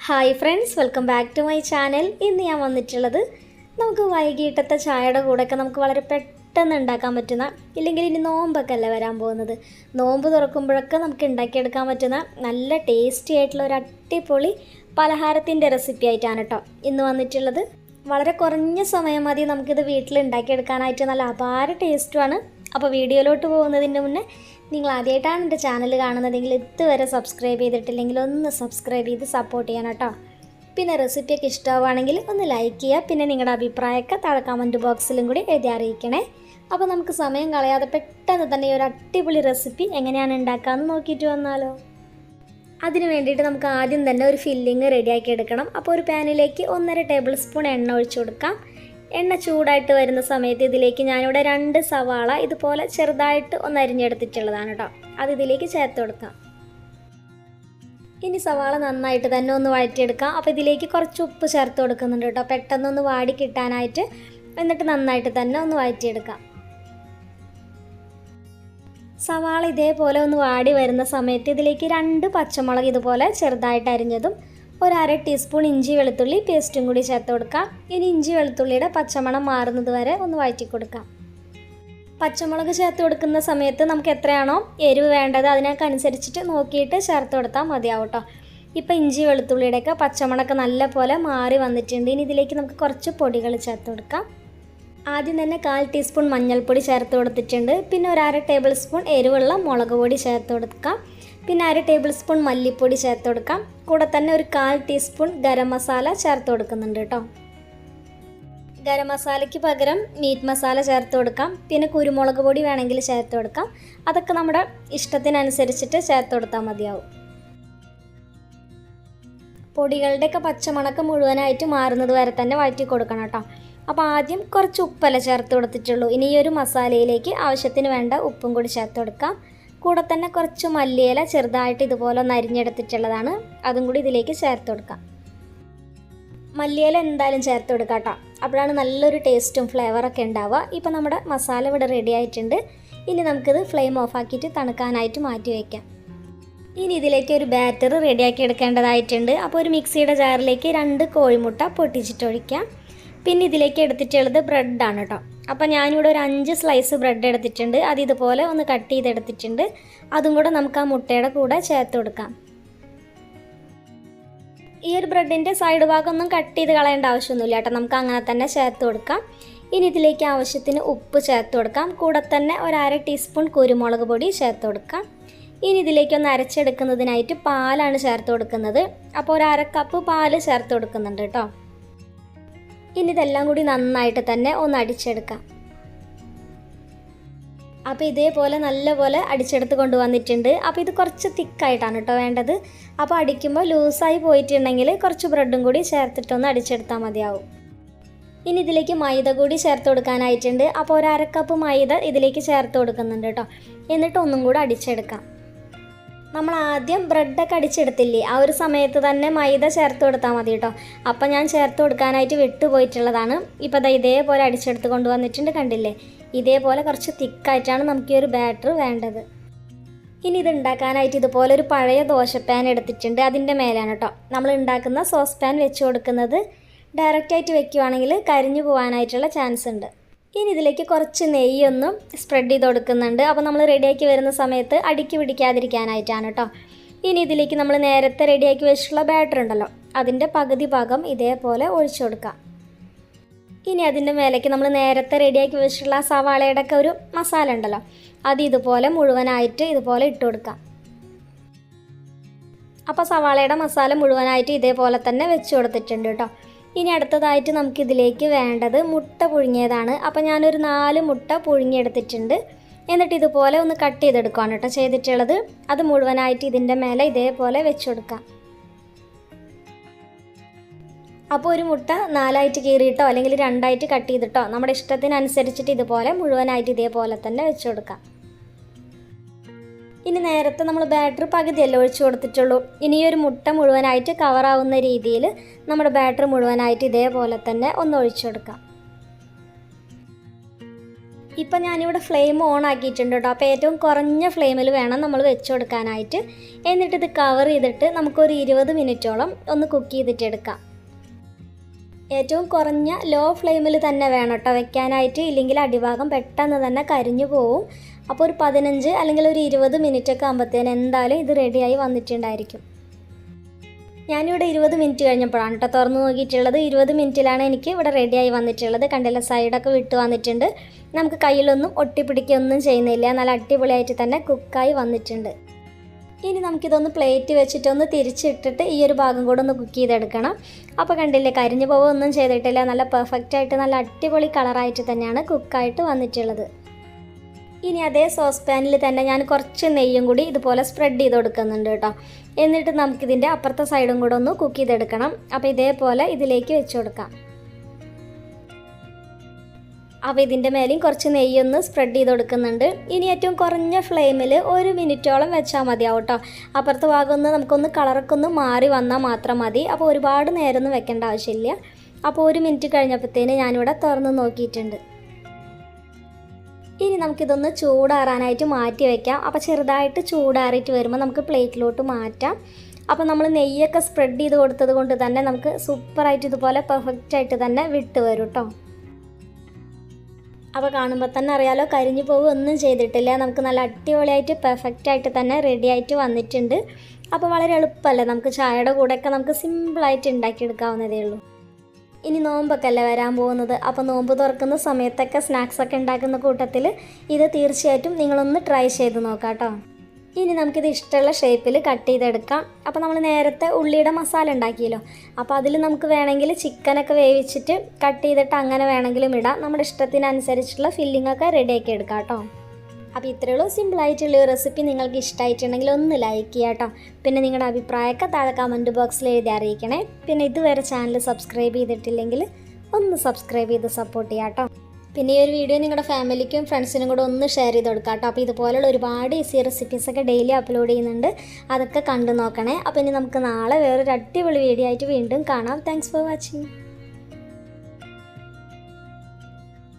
Hi friends, welcome back to my channel. ഇന്ന് ഞാൻ വന്നിട്ടുള്ളത് നമുക്ക് വൈകിട്ടത്തെ ചായയുടെ കൂടെയൊക്കെ നമുക്ക് വളരെ പെട്ടെന്ന് ഉണ്ടാക്കാൻ പറ്റുന്ന, ഇല്ലെങ്കിൽ ഇനി നോമ്പൊക്കെ അല്ലേ വരാൻ പോകുന്നത്, നോമ്പ് തുറക്കുമ്പോഴൊക്കെ നമുക്ക് ഉണ്ടാക്കിയെടുക്കാൻ പറ്റുന്ന നല്ല ടേസ്റ്റി ആയിട്ടുള്ള ഒരു അടിപൊളി പലഹാരത്തിൻ്റെ റെസിപ്പി ആയിട്ടാണ് കേട്ടോ ഇന്ന് വന്നിട്ടുള്ളത്. വളരെ കുറഞ്ഞ സമയം മതി നമുക്കിത് വീട്ടിൽ ഉണ്ടാക്കിയെടുക്കാനായിട്ട്. നല്ല അപാര ടേസ്റ്റുമാണ്. അപ്പോൾ വീഡിയോയിലോട്ട് പോകുന്നതിന് മുന്നേ നിങ്ങൾ ആദ്യമായിട്ടാണ് എൻ്റെ ചാനൽ കാണുന്നതെങ്കിൽ ഇതുവരെ സബ്സ്ക്രൈബ് ചെയ്തിട്ടില്ലെങ്കിൽ ഒന്ന് സബ്സ്ക്രൈബ് ചെയ്ത് സപ്പോർട്ട് ചെയ്യണം കേട്ടോ. പിന്നെ റെസിപ്പിയൊക്കെ ഇഷ്ടമാവുകയാണെങ്കിൽ ഒന്ന് ലൈക്ക് ചെയ്യുക. പിന്നെ നിങ്ങളുടെ അഭിപ്രായമൊക്കെ താഴെ കമൻറ്റ് ബോക്സിലും കൂടി എഴുതി അറിയിക്കണേ. അപ്പോൾ നമുക്ക് സമയം കളയാതെ പെട്ടെന്ന് തന്നെ ഈ ഒരു അടിപൊളി റെസിപ്പി എങ്ങനെയാണ് ഉണ്ടാക്കാമെന്ന് നോക്കിയിട്ട് വന്നാലോ. അതിന് വേണ്ടിയിട്ട് നമുക്ക് ആദ്യം തന്നെ ഒരു ഫില്ലിങ് റെഡിയാക്കി എടുക്കണം. അപ്പോൾ ഒരു പാനിലേക്ക് 1.5 ടേബിൾ സ്പൂൺ എണ്ണ ഒഴിച്ചു കൊടുക്കാം. എണ്ണ ചൂടായിട്ട് വരുന്ന സമയത്ത് ഇതിലേക്ക് ഞാനിവിടെ 2 സവാള ഇതുപോലെ ചെറുതായിട്ട് ഒന്ന് അരിഞ്ഞെടുത്തിട്ടുള്ളതാണ് കേട്ടോ, അത് ഇതിലേക്ക് ചേർത്ത് കൊടുക്കാം. ഇനി സവാള നന്നായിട്ട് തന്നെ ഒന്ന് വഴറ്റിയെടുക്കാം. അപ്പോൾ ഇതിലേക്ക് കുറച്ച് ഉപ്പ് ചേർത്ത് കൊടുക്കുന്നുണ്ട് കേട്ടോ, പെട്ടെന്നൊന്ന് വാടി കിട്ടാനായിട്ട്. എന്നിട്ട് നന്നായിട്ട് തന്നെ ഒന്ന് വഴറ്റിയെടുക്കാം. സവാള ഇതേപോലെ ഒന്ന് വാടി വരുന്ന സമയത്ത് ഇതിലേക്ക് 2 പച്ചമുളക് ഇതുപോലെ ചെറുതായിട്ട് അരിഞ്ഞതും 1/2 ടീസ്പൂൺ ഇഞ്ചി വെളുത്തുള്ളി പേസ്റ്റും കൂടി ചേർത്ത് കൊടുക്കാം. ഇനി ഇഞ്ചി വെളുത്തുള്ളിയുടെ പച്ചമണം മാറുന്നത് വരെ ഒന്ന് വഴറ്റി കൊടുക്കാം. പച്ചമുളക് ചേർത്ത് കൊടുക്കുന്ന സമയത്ത് നമുക്ക് എത്രയാണോ എരിവ് വേണ്ടത് അതിനൊക്കെ അനുസരിച്ചിട്ട് നോക്കിയിട്ട് ചേർത്ത് കൊടുത്താൽ മതിയാവും കേട്ടോ. ഇപ്പോൾ ഇഞ്ചി വെളുത്തുള്ളിയുടെയൊക്കെ പച്ചമണമൊക്കെ നല്ല പോലെ മാറി വന്നിട്ടുണ്ട്. ഇനി ഇതിലേക്ക് നമുക്ക് കുറച്ച് പൊടികൾ ചേർത്ത് കൊടുക്കാം. ആദ്യം തന്നെ 1/4 ടീസ്പൂൺ മഞ്ഞൾപ്പൊടി ചേർത്ത് കൊടുത്തിട്ടുണ്ട്. പിന്നെ 1/2 ടേബിൾ സ്പൂൺ എരിവുള്ള മുളക് പൊടി ചേർത്ത് കൊടുക്കാം. പിന്നെ 1/2 ടേബിൾ സ്പൂൺ മല്ലിപ്പൊടി ചേർത്ത് കൊടുക്കാം. കൂടെ തന്നെ ഒരു 1/4 ടീസ്പൂൺ ഗരം മസാല ചേർത്ത് കൊടുക്കുന്നുണ്ട് കേട്ടോ. ഗരം മസാലയ്ക്ക് പകരം മീറ്റ് മസാല ചേർത്ത് കൊടുക്കാം. പിന്നെ കുരുമുളക് പൊടി വേണമെങ്കിൽ ചേർത്ത് കൊടുക്കാം. അതൊക്കെ നമ്മുടെ ഇഷ്ടത്തിനനുസരിച്ചിട്ട് ചേർത്ത് കൊടുത്താൽ മതിയാവും. പൊടികളുടെയൊക്കെ പച്ചമണക്ക് മുഴുവനായിട്ട് മാറുന്നത് വരെ തന്നെ വഴറ്റി കൊടുക്കണം കേട്ടോ. അപ്പോൾ ആദ്യം കുറച്ച് ഉപ്പല്ല ചേർത്ത് കൊടുത്തിട്ടുള്ളൂ. ഇനി ഈ ഒരു മസാലയിലേക്ക് ആവശ്യത്തിന് വേണ്ട ഉപ്പും കൂടി ചേർത്ത് കൊടുക്കാം. കൂടെ തന്നെ കുറച്ച് മല്ലിയില ചെറുതായിട്ട് ഇതുപോലെ ഒന്ന് അരിഞ്ഞെടുത്തിട്ടുള്ളതാണ്, അതും കൂടി ഇതിലേക്ക് ചേർത്ത് കൊടുക്കാം. മല്ലിയില എന്തായാലും ചേർത്ത് കൊടുക്കാം കേട്ടോ, അപ്പോഴാണ് നല്ലൊരു ടേസ്റ്റും ഫ്ലേവറൊക്കെ ഉണ്ടാവുക. ഇപ്പോൾ നമ്മുടെ മസാല ഇവിടെ റെഡി ആയിട്ടുണ്ട്. ഇനി നമുക്കിത് ഫ്ലെയിം ഓഫാക്കിയിട്ട് തണുക്കാനായിട്ട് മാറ്റി വയ്ക്കാം. ഇനി ഇതിലേക്ക് ഒരു ബാറ്റർ റെഡിയാക്കി എടുക്കേണ്ടതായിട്ടുണ്ട്. അപ്പോൾ ഒരു മിക്സിയുടെ ജാറിലേക്ക് 2 കോഴിമുട്ട പൊട്ടിച്ചിട്ട് ഒഴിക്കാം. പിന്നെ ഇതിലേക്ക് എടുത്തിട്ടുള്ളത് ബ്രെഡാണ് കേട്ടോ. അപ്പോൾ ഞാനിവിടെ ഒരു 5 സ്ലൈസ് ബ്രെഡ് എടുത്തിട്ടുണ്ട്. അത് ഇതുപോലെ ഒന്ന് കട്ട് ചെയ്തെടുത്തിട്ടുണ്ട്. അതും കൂടെ നമുക്ക് ആ മുട്ടയുടെ കൂടെ ചേർത്ത് കൊടുക്കാം. ഈ ഒരു ബ്രെഡിൻ്റെ സൈഡ് ഭാഗം ഒന്നും കട്ട് ചെയ്ത് കളയേണ്ട ആവശ്യമൊന്നുമില്ല കേട്ടോ, നമുക്ക് അങ്ങനെ തന്നെ ചേർത്ത് കൊടുക്കാം. ഇനി ഇതിലേക്ക് ആവശ്യത്തിന് ഉപ്പ് ചേർത്ത് കൊടുക്കാം. കൂടെ തന്നെ 1/2 ടീസ്പൂൺ കുരുമുളക് പൊടി ചേർത്ത് കൊടുക്കാം. ഇനി ഇതിലേക്കൊന്ന് അരച്ചെടുക്കുന്നതിനായിട്ട് പാലാണ് ചേർത്ത് കൊടുക്കുന്നത്. അപ്പോൾ 1/2 കപ്പ് പാല് ചേർത്ത് കൊടുക്കുന്നുണ്ട് കേട്ടോ. ഇനി ഇതെല്ലാം കൂടി നന്നായിട്ട് തന്നെ ഒന്ന് അടിച്ചെടുക്കാം. അപ്പോൾ ഇതേപോലെ നല്ലപോലെ അടിച്ചെടുത്ത് കൊണ്ടുവന്നിട്ടുണ്ട്. അപ്പോൾ ഇത് കുറച്ച് തിക്കായിട്ടാണ് കേട്ടോ വേണ്ടത്. അപ്പോൾ അടിക്കുമ്പോൾ ലൂസായി പോയിട്ടുണ്ടെങ്കിൽ കുറച്ച് ബ്രെഡും കൂടി ചേർത്തിട്ടൊന്ന് അടിച്ചെടുത്താൽ മതിയാവും. ഇനി ഇതിലേക്ക് മൈദ കൂടി ചേർത്ത് കൊടുക്കാനായിട്ടുണ്ട്. അപ്പോൾ 1/2 കപ്പ് മൈദ ഇതിലേക്ക് ചേർത്ത് കൊടുക്കുന്നുണ്ട് കേട്ടോ. എന്നിട്ട് ഒന്നും കൂടെ അടിച്ചെടുക്കാം. നമ്മൾ ആദ്യം ബ്രെഡൊക്കെ അടിച്ചെടുത്തില്ലേ, ആ ഒരു സമയത്ത് തന്നെ മൈദ ചേർത്ത് കൊടുത്താൽ മതി കേട്ടോ. അപ്പം ഞാൻ ചേർത്ത് കൊടുക്കാനായിട്ട് വിട്ടുപോയിട്ടുള്ളതാണ്. ഇപ്പോൾ ദാ ഇതേപോലെ അടിച്ചെടുത്ത് കൊണ്ടുവന്നിട്ടുണ്ട്, കണ്ടില്ലേ. ഇതേപോലെ കുറച്ച് തിക്കായിട്ടാണ് നമുക്ക് ഈ ഒരു ബാറ്റർ വേണ്ടത്. ഇനി ഇത് ഉണ്ടാക്കാനായിട്ട് ഇതുപോലെ ഒരു പഴയ ദോശപ്പാൻ എടുത്തിട്ടുണ്ട്. അതിൻ്റെ മേലാണ് കേട്ടോ നമ്മൾ ഉണ്ടാക്കുന്ന സോസ് പാൻ വെച്ച് കൊടുക്കുന്നത്. ഡയറക്റ്റായിട്ട് വെക്കുകയാണെങ്കിൽ കരിഞ്ഞു പോകാനായിട്ടുള്ള ചാൻസ് ഉണ്ട്. ഇനി ഇതിലേക്ക് കുറച്ച് നെയ്യൊന്നും സ്പ്രെഡ് ചെയ്ത് കൊടുക്കുന്നുണ്ട്. അപ്പോൾ നമ്മൾ റെഡിയാക്കി വരുന്ന സമയത്ത് അടിക്ക് പിടിക്കാതിരിക്കാനായിട്ടാണ് കേട്ടോ. ഇനി ഇതിലേക്ക് നമ്മൾ നേരത്തെ റെഡിയാക്കി വെച്ചിട്ടുള്ള ബാറ്റർ ഉണ്ടല്ലോ, അതിൻ്റെ പകുതി ഭാഗം ഇതേപോലെ ഒഴിച്ചു കൊടുക്കാം. ഇനി അതിൻ്റെ മേലേക്ക് നമ്മൾ നേരത്തെ റെഡിയാക്കി വെച്ചിട്ടുള്ള സവാളയുടെ ഒക്കെ ഒരു മസാല ഉണ്ടല്ലോ, അത് ഇതുപോലെ മുഴുവനായിട്ട് ഇതുപോലെ ഇട്ട് കൊടുക്കാം. അപ്പോൾ സവാളയുടെ മസാല മുഴുവനായിട്ട് ഇതേപോലെ തന്നെ വെച്ച് കൊടുത്തിട്ടുണ്ട് കേട്ടോ. ഇനി അടുത്തതായിട്ട് നമുക്കിതിലേക്ക് വേണ്ടത് മുട്ട പുഴുങ്ങിയതാണ്. അപ്പോൾ ഞാനൊരു 4 മുട്ട പുഴുങ്ങിയെടുത്തിട്ടുണ്ട്. എന്നിട്ട് ഇതുപോലെ ഒന്ന് കട്ട് ചെയ്തെടുക്കുകയാണ് കേട്ടോ ചെയ്തിട്ടുള്ളത്. അത് മുഴുവനായിട്ട് ഇതിൻ്റെ മേലെ ഇതേപോലെ വെച്ച് കൊടുക്കാം. അപ്പോൾ ഒരു മുട്ട 4ആയിട്ട് കീറിയിട്ടോ അല്ലെങ്കിൽ 2ആയിട്ട് കട്ട് ചെയ്തിട്ടോ നമ്മുടെ ഇഷ്ടത്തിനനുസരിച്ചിട്ട് ഇതുപോലെ മുഴുവനായിട്ട് ഇതേപോലെ തന്നെ വെച്ച് കൊടുക്കാം. ഇനി നേരത്തെ നമ്മൾ ബാറ്റർ പകുതിയല്ലേ ഒഴിച്ചു കൊടുത്തിട്ടുള്ളൂ. ഇനി ഒരു മുട്ട മുഴുവനായിട്ട് കവറാവുന്ന രീതിയിൽ നമ്മുടെ ബാറ്റർ മുഴുവനായിട്ട് ഇതേപോലെ തന്നെ ഒന്ന് ഒഴിച്ചു കൊടുക്കാം. ഇപ്പം ഞാനിവിടെ ഫ്ലെയിം ഓൺ ആക്കിയിട്ടുണ്ട് കേട്ടോ. അപ്പോൾ ഏറ്റവും കുറഞ്ഞ ഫ്ലെയിമിൽ വേണം നമ്മൾ വെച്ച് കൊടുക്കാനായിട്ട്. എന്നിട്ട് ഇത് കവർ ചെയ്തിട്ട് നമുക്കൊരു 20 മിനിറ്റോളം ഒന്ന് കുക്ക് ചെയ്തിട്ടെടുക്കാം. ഏറ്റവും കുറഞ്ഞ ലോ ഫ്ലെയിമിൽ തന്നെ വേണം കേട്ടോ വെക്കാനായിട്ട്, ഇല്ലെങ്കിൽ അടിഭാഗം പെട്ടെന്ന് തന്നെ കരിഞ്ഞു പോവും. അപ്പോൾ ഒരു 15 അല്ലെങ്കിൽ ഒരു 20 മിനിറ്റൊക്കെ ആകുമ്പോഴത്തേന് എന്തായാലും ഇത് റെഡിയായി വന്നിട്ടുണ്ടായിരിക്കും. ഞാനിവിടെ 20 മിനിറ്റ് കഴിഞ്ഞപ്പോഴാണ് കേട്ടോ തുറന്ന് നോക്കിയിട്ടുള്ളത്. 20 മിനിറ്റിലാണ് എനിക്ക് ഇവിടെ റെഡിയായി വന്നിട്ടുള്ളത്. കണ്ടില്ല, സൈഡൊക്കെ വിട്ട് വന്നിട്ടുണ്ട്. നമുക്ക് കയ്യിലൊന്നും ഒട്ടിപ്പിടിക്കുകയൊന്നും ചെയ്യുന്നില്ല. നല്ല അടിപൊളിയായിട്ട് തന്നെ കുക്കായി വന്നിട്ടുണ്ട്. ഇനി നമുക്കിതൊന്ന് പ്ലേറ്റ് വെച്ചിട്ടൊന്ന് തിരിച്ചിട്ടിട്ട് ഈ ഒരു ഭാഗം കൂടെ ഒന്ന് കുക്ക് ചെയ്തെടുക്കണം. അപ്പോൾ കണ്ടില്ലേ, കരിഞ്ഞു പോവുകയൊന്നും ചെയ്തിട്ടില്ല. നല്ല പെർഫെക്റ്റായിട്ട് നല്ല അടിപൊളി കളറായിട്ട് തന്നെയാണ് കുക്കായിട്ട് വന്നിട്ടുള്ളത്. ഇനി അതേ സോസ് പാനിൽ തന്നെ ഞാൻ കുറച്ച് നെയ്യും കൂടി ഇതുപോലെ സ്പ്രെഡ് ചെയ്ത് കൊടുക്കുന്നുണ്ട് കേട്ടോ. എന്നിട്ട് നമുക്കിതിൻ്റെ അപ്പുറത്തെ സൈഡും കൂടെ ഒന്ന് കുക്ക് ചെയ്തെടുക്കണം. അപ്പോൾ ഇതേപോലെ ഇതിലേക്ക് വെച്ച് കൊടുക്കാം. അപ്പോൾ ഇതിൻ്റെ മേലെയും കുറച്ച് നെയ്യൊന്ന് സ്പ്രെഡ് ചെയ്ത് കൊടുക്കുന്നുണ്ട്. ഇനി ഏറ്റവും കുറഞ്ഞ ഫ്ലെയിമിൽ 1 മിനിറ്റോളം വെച്ചാൽ മതിയാവും കേട്ടോ. അപ്പുറത്തെ ഭാഗം ഒന്ന് നമുക്കൊന്ന് കളറൊക്കെ ഒന്ന് മാറി വന്നാൽ മാത്രം മതി. അപ്പോൾ ഒരുപാട് നേരമൊന്നും വെക്കേണ്ട ആവശ്യമില്ല. അപ്പോൾ 1 മിനിറ്റ് കഴിഞ്ഞപ്പോഴത്തേന് ഞാനിവിടെ തുറന്ന് നോക്കിയിട്ടുണ്ട്. ഇനി നമുക്കിതൊന്ന് ചൂടാറാനായിട്ട് മാറ്റി വയ്ക്കാം. അപ്പോൾ ചെറുതായിട്ട് ചൂടാറിയിട്ട് വരുമ്പോൾ നമുക്ക് പ്ലേറ്റിലോട്ട് മാറ്റാം. അപ്പോൾ നമ്മൾ നെയ്യൊക്കെ സ്പ്രെഡ് ചെയ്ത് കൊടുത്തത് കൊണ്ട് തന്നെ നമുക്ക് സൂപ്പറായിട്ട് ഇതുപോലെ പെർഫെക്റ്റായിട്ട് തന്നെ വിട്ട് വരും കേട്ടോ. അപ്പോൾ കാണുമ്പോൾ തന്നെ അറിയാലോ, കരിഞ്ഞു പോവുകയൊന്നും ചെയ്തിട്ടില്ല. നമുക്ക് നല്ല അടിപൊളിയായിട്ട് പെർഫെക്റ്റായിട്ട് തന്നെ റെഡി ആയിട്ട് വന്നിട്ടുണ്ട്. അപ്പോൾ വളരെ എളുപ്പമല്ലേ, നമുക്ക് ചായയുടെ കൂടെയൊക്കെ നമുക്ക് സിമ്പിളായിട്ട് ഉണ്ടാക്കിയെടുക്കാവുന്നതേ ഉള്ളൂ. ഇനി നോമ്പൊക്കെ അല്ലേ വരാൻ പോകുന്നത്. അപ്പോൾ നോമ്പ് തുറക്കുന്ന സമയത്തൊക്കെ സ്നാക്സൊക്കെ ഉണ്ടാക്കുന്ന കൂട്ടത്തിൽ ഇത് തീർച്ചയായിട്ടും നിങ്ങളൊന്ന് ട്രൈ ചെയ്ത് നോക്കാം കേട്ടോ. ഇനി നമുക്കിത് ഇഷ്ടമുള്ള ഷേപ്പിൽ കട്ട് ചെയ്തെടുക്കാം. അപ്പോൾ നമ്മൾ നേരത്തെ ഉള്ളിയുടെ മസാല ഉണ്ടാക്കിയല്ലോ, അപ്പോൾ അതിൽ നമുക്ക് വേണമെങ്കിൽ ചിക്കനൊക്കെ വേവിച്ചിട്ട് കട്ട് ചെയ്തിട്ട് അങ്ങനെ വേണമെങ്കിലും ഇടാം. നമ്മുടെ ഇഷ്ടത്തിനനുസരിച്ചുള്ള ഫില്ലിങ്ങൊക്കെ റെഡിയാക്കി എടുക്കാം കേട്ടോ. അപ്പോൾ ഇത്രയേ ഉള്ളൂ. സിമ്പിളായിട്ടുള്ള ഈ റെസിപ്പി നിങ്ങൾക്ക് ഇഷ്ടമായിട്ടുണ്ടെങ്കിൽ ഒന്ന് ലൈക്ക് ചെയ്യാം കേട്ടോ. പിന്നെ നിങ്ങളുടെ അഭിപ്രായമൊക്കെ താഴെ കമൻറ്റ് ബോക്സിൽ എഴുതി അറിയിക്കണേ. പിന്നെ ഇതുവരെ ചാനൽ സബ്സ്ക്രൈബ് ചെയ്തിട്ടില്ലെങ്കിൽ ഒന്ന് സബ്സ്ക്രൈബ് ചെയ്ത് സപ്പോർട്ട് ചെയ്യാം കേട്ടോ. പിന്നെ ഈ ഒരു വീഡിയോ നിങ്ങളുടെ ഫാമിലിക്കും ഫ്രണ്ട്സിനും കൂടെ ഒന്ന് ഷെയർ ചെയ്ത് കൊടുക്കാം കേട്ടോ. അപ്പോൾ ഇതുപോലുള്ള ഒരുപാട് ഈസി റെസിപ്പീസൊക്കെ ഡെയിലി അപ്ലോഡ് ചെയ്യുന്നുണ്ട്, അതൊക്കെ കണ്ടു നോക്കണേ. അപ്പോൾ ഇനി നമുക്ക് നാളെ വേറൊരു അടിപൊളി വീഡിയോ ആയിട്ട് വീണ്ടും കാണാം. Thanks for watching.